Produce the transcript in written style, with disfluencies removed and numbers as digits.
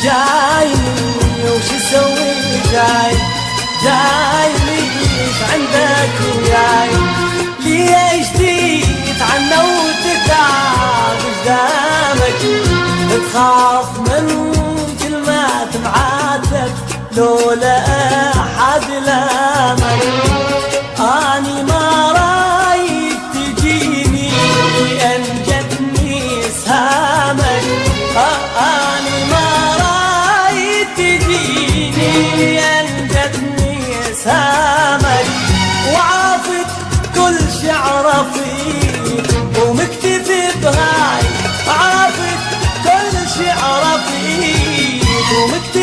جايني وش اسوي جاي ليش عندك وياي ليش تتعنى وتتعب قدامك تخاف من كلمة معاتب لولا أحد لامك أني ما رايد تجيني أنجدني سهامك أني ما رايد تجيني أنجدني سهامك وعافت كل شعر فيك ومكتفي بهاي عافت كل شعر فيك ومكتفي